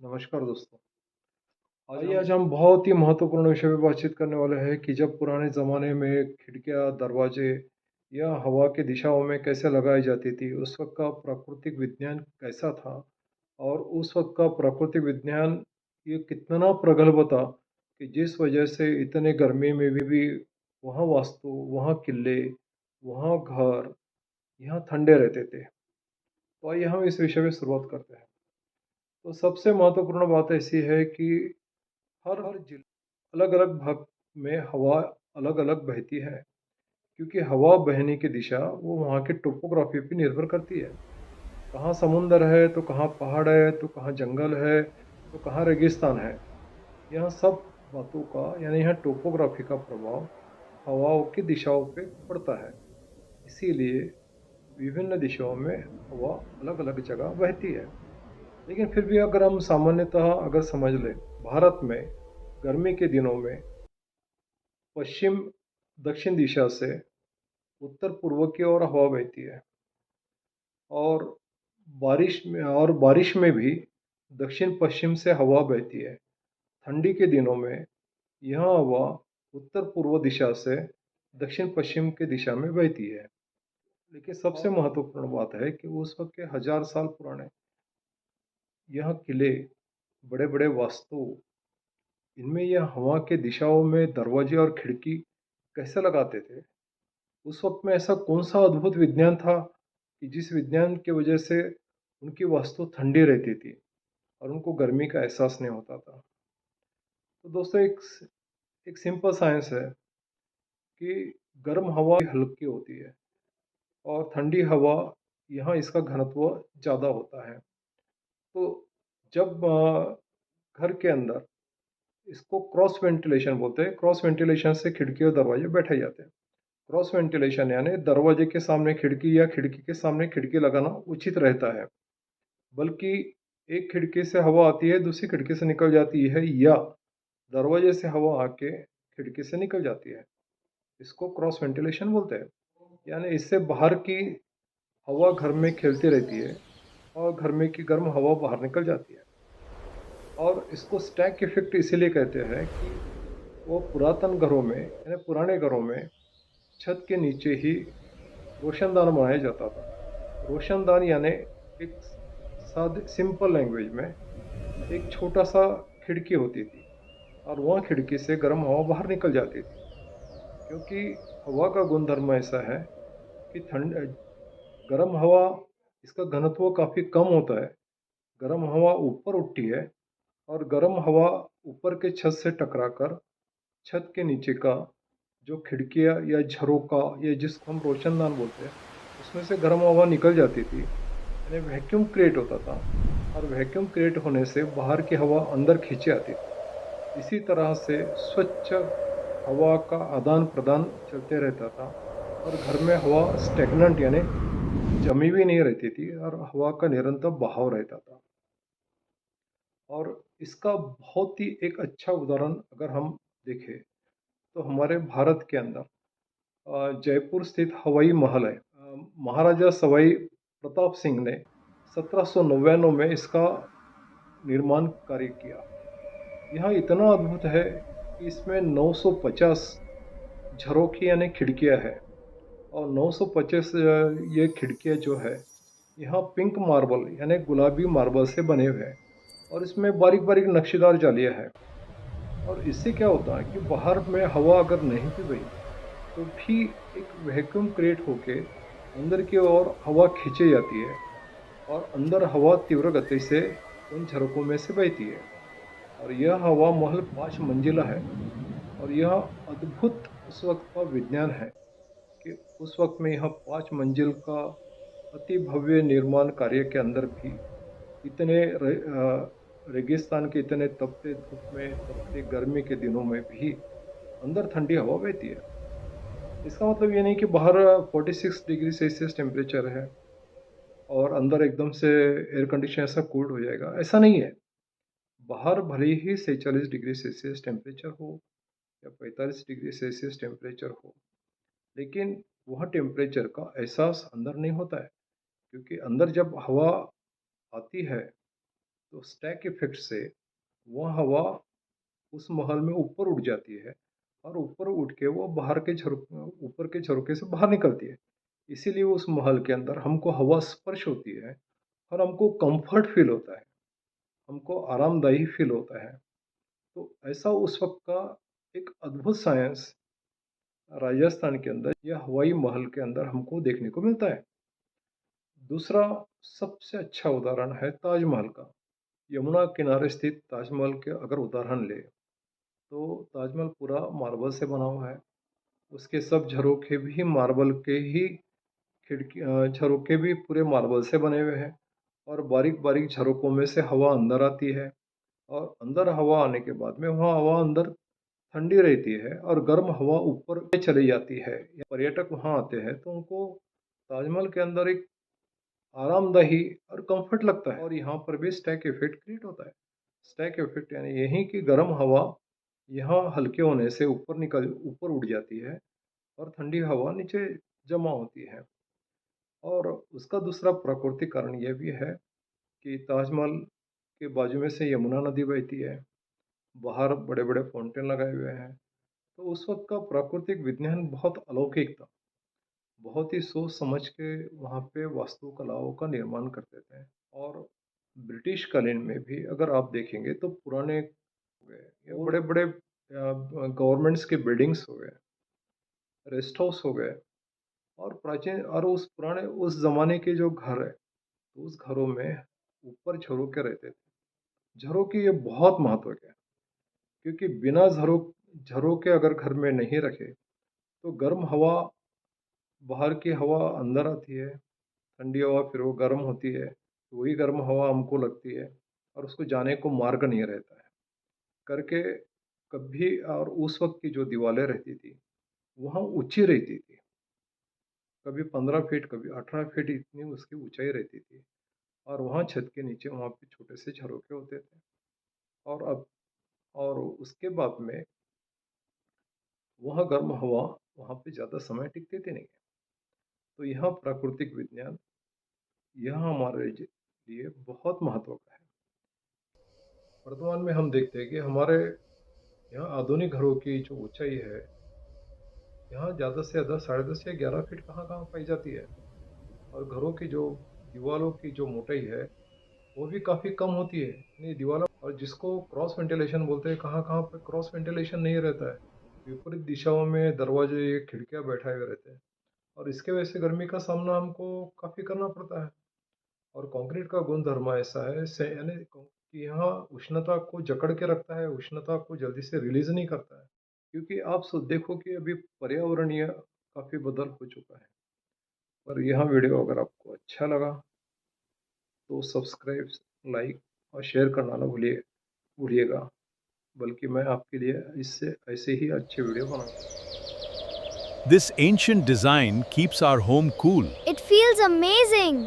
नमस्कार दोस्तों। आज हम बहुत ही महत्वपूर्ण विषय पे बातचीत करने वाले हैं कि जब पुराने ज़माने में खिड़कियाँ, दरवाजे या हवा की दिशाओं में कैसे लगाई जाती थी, उस वक़्त का प्राकृतिक विज्ञान कैसा था और उस वक़्त का प्राकृतिक विज्ञान ये कितना प्रगल्भ था कि जिस वजह से इतने गर्मी में भी वहाँ वास्तु, वहाँ किले, वहाँ घर, यहाँ ठंडे रहते थे। तो आइए हम इस विषय में शुरुआत करते हैं। तो सबसे महत्वपूर्ण बात ऐसी है कि हर जिले अलग-अलग भाग में हवा अलग-अलग बहती है, क्योंकि हवा बहने की दिशा वो वहाँ की टोपोग्राफी पे निर्भर करती है। कहाँ समुंदर है, तो कहाँ पहाड़ है, तो कहाँ जंगल है, तो कहाँ रेगिस्तान है। यह सब बातों का यानी यहाँ टोपोग्राफी का प्रभाव हवाओं की दिशाओं पे पड़ता है। इसीलिए विभिन्न दिशाओं में हवा अलग-अलग जगह बहती है। लेकिन फिर भी अगर हम सामान्यतः अगर समझ लें, भारत में गर्मी के दिनों में पश्चिम दक्षिण दिशा से उत्तर पूर्व की ओर हवा बहती है और बारिश में भी दक्षिण पश्चिम से हवा बहती है। ठंडी के दिनों में यह हवा उत्तर पूर्व दिशा से दक्षिण पश्चिम की दिशा में बहती है। लेकिन सबसे महत्वपूर्ण बात है कि उस वक्त के हजार साल पुराने यह किले, बड़े बड़े वास्तु, इनमें यह हवा के दिशाओं में दरवाजे और खिड़की कैसे लगाते थे। उस वक़्त में ऐसा कौन-सा अद्भुत विज्ञान था कि जिस विज्ञान की वजह से उनकी वस्तु ठंडी रहती थी और उनको गर्मी का एहसास नहीं होता था। तो दोस्तों एक सिंपल साइंस है कि गर्म हवा हल्की होती है और ठंडी हवा यहाँ इसका घनत्व ज़्यादा होता है। तो जब घर के अंदर इसको क्रॉस वेंटिलेशन बोलते हैं, क्रॉस वेंटिलेशन से खिड़की और दरवाजे बैठाए जाते हैं। क्रॉस वेंटिलेशन यानी दरवाजे के सामने खिड़की या खिड़की के सामने खिड़की लगाना उचित रहता है। बल्कि एक खिड़की से हवा आती है, दूसरी खिड़की से निकल जाती है या दरवाजे से हवा आके खिड़की से निकल जाती है। इसको क्रॉस वेंटिलेशन बोलते हैं। यानी इससे बाहर की हवा घर में खेलती रहती है और घर में की गर्म हवा बाहर निकल जाती है। और इसको स्टैक इफ़ेक्ट इसीलिए कहते हैं कि वो पुरातन घरों में यानी पुराने घरों में छत के नीचे ही रोशनदान बनाया जाता था। रोशनदान यानी एक सादे सिंपल लैंग्वेज में एक छोटा-सा खिड़की होती थी और वह खिड़की से गर्म हवा बाहर निकल जाती थी। क्योंकि हवा का गुणधर्म ऐसा है कि गर्म हवा इसका घनत्व काफ़ी कम होता है। गर्म हवा ऊपर उठती है और गर्म हवा ऊपर के छत से टकराकर छत के नीचे का जो खिड़कियाँ या झरोखा या जिसको हम रोशनदान बोलते हैं, उसमें से गर्म हवा निकल जाती थी। यानी वैक्यूम क्रिएट होता था और वैक्यूम क्रिएट होने से बाहर की हवा अंदर खींची आती थी। इसी तरह से स्वच्छ हवा का आदान-प्रदान चलते रहता था और घर में हवा स्टैग्नेंट यानी जमी हुई नहीं रहती थी और हवा का निरंतर बहाव रहता था। और इसका बहुत ही एक अच्छा उदाहरण अगर हम देखें, तो हमारे भारत के अंदर जयपुर स्थित हवाई महल है। महाराजा सवाई प्रताप सिंह ने 1799 में इसका निर्माण कार्य किया। यह इतना अद्भुत है कि इसमें 950 झरोखे यानी खिड़कियाँ हैं और 950 ये खिड़कियाँ जो है, यहाँ पिंक मार्बल यानी गुलाबी मार्बल से बने हुए हैं और इसमें बारीक-बारीक नक्शेदार जालियाँ हैं। और इससे क्या होता है कि बाहर में हवा अगर नहीं भी बही, तो भी एक वैक्यूम क्रिएट होके अंदर की ओर हवा खींची जाती है और अंदर हवा तीव्र गति से उन झरोकों में से बहती है। और यह हवा महल 5 मंजिला है और यह अद्भुत उस वक़्त का विज्ञान है कि उस वक़्त में यह 5 मंजिल का अति भव्य निर्माण कार्य के अंदर भी इतने रेगिस्तान के इतने तपते धूप में, तपते गर्मी के दिनों में भी अंदर ठंडी हवा बहती है। इसका मतलब ये नहीं कि बाहर 46 डिग्री सेल्सियस टेम्परेचर है और अंदर एकदम से एयर कंडीशन ऐसा कूल्ड हो जाएगा, ऐसा नहीं है। बाहर भले ही 46 डिग्री सेल्सियस टेम्परेचर हो या 45 डिग्री सेल्सियस टेम्परेचर हो, लेकिन वह टेम्परेचर का एहसास अंदर नहीं होता है, क्योंकि अंदर जब हवा आती है तो स्टैक इफेक्ट से वह हवा उस महल में ऊपर उठ जाती है और ऊपर उठ के वो बाहर के ऊपर के झरोखे से बाहर निकलती है। इसीलिए उस महल के अंदर हमको हवा स्पर्श होती है और हमको कंफर्ट फील होता है, हमको आरामदायी फील होता है। तो ऐसा उस वक़्त का एक अद्भुत साइंस राजस्थान के अंदर या हवाई महल के अंदर हमको देखने को मिलता है। दूसरा सबसे अच्छा उदाहरण है ताजमहल का। यमुना किनारे स्थित ताजमहल के अगर उदाहरण लें, तो ताजमहल पूरा मार्बल से बना हुआ है। उसके सब झरोखे भी मार्बल के ही झरोखे भी पूरे मार्बल से बने हुए हैं और बारीक-बारीक झरोखों में से हवा अंदर आती है और अंदर हवा आने के बाद में वहाँ हवा अंदर ठंडी रहती है और गर्म हवा ऊपर चली जाती है। या पर्यटक वहाँ आते हैं तो उनको ताजमहल के अंदर एक आरामदायी और कंफर्ट लगता है और यहाँ पर भी स्टैक इफेक्ट क्रिएट होता है। स्टैक इफेक्ट यानी यही कि गर्म हवा यहाँ हल्के होने से ऊपर उड़ जाती है और ठंडी हवा नीचे जमा होती है। और उसका दूसरा प्राकृतिक कारण यह भी है कि ताजमहल के बाजू में से यमुना नदी बहती है, बाहर बड़े-बड़े फाउंटेन लगाए हुए हैं। तो उस वक़्त का प्राकृतिक विज्ञान बहुत अलौकिक था। बहुत ही सोच समझ के वहाँ पे वास्तुकलाओं का निर्माण करते थे और ब्रिटिश कालीन में भी अगर आप देखेंगे तो पुराने हो गए या बड़े-बड़े गवर्नमेंट्स के बिल्डिंग्स हो गए, रेस्ट हाउस हो गए और प्राचीन और उस पुराने उस ज़माने के जो घर है, तो उस घरों में ऊपर झरोखे रहते थे। झरोखे ये बहुत महत्व के हैं क्योंकि बिना झरोखे अगर घर में नहीं रखे, तो गर्म हवा बाहर की हवा अंदर आती है, ठंडी हवा फिर वो गर्म होती है, तो वही गर्म हवा हमको लगती है और उसको जाने को मार्ग नहीं रहता है। करके कभी और उस वक़्त की जो दीवारें रहती थी, वहाँ ऊँची रहती थी। कभी 15 फीट, कभी 18 फीट इतनी उसकी ऊँचाई रहती थी और वहाँ छत के नीचे वहाँ पे छोटे से झरोखे होते थे और अब और उसके बाद में वह गर्म हवा वहाँ पे ज़्यादा समय टिकती थी नहीं। तो यहाँ प्राकृतिक विज्ञान यह हमारे लिए बहुत महत्व का है। वर्तमान में हम देखते हैं कि हमारे यहाँ आधुनिक घरों की जो ऊंचाई है, यहाँ ज़्यादा से ज़्यादा 10.5 या 11 फीट कहाँ-कहाँ पाई जाती है और घरों की जो दीवारों की जो मोटाई है, वो भी काफ़ी कम होती है। नहीं दीवारों और जिसको क्रॉस वेंटिलेशन बोलते हैं, कहाँ-कहाँ पे क्रॉस वेंटिलेशन नहीं रहता है। विपरीत दिशाओं में दरवाजे, खिड़कियाँ बैठाए हुए रहते हैं और इसके वजह से गर्मी का सामना हमको काफ़ी करना पड़ता है। और कंक्रीट का गुणधर्म ऐसा है से यानी कि यहाँ उष्णता को जकड़ के रखता है, उष्णता को जल्दी से रिलीज़ नहीं करता है। क्योंकि आप देखो कि अभी पर्यावरणीय काफ़ी बदल हो चुका है। और यह वीडियो अगर आपको अच्छा लगा तो सब्सक्राइब, लाइक और शेयर करना ना भूलिएगा। बल्कि मैं आपके लिए इससे ऐसे ही अच्छे वीडियो बनाऊँगा। This ancient design keeps our home cool. It feels amazing.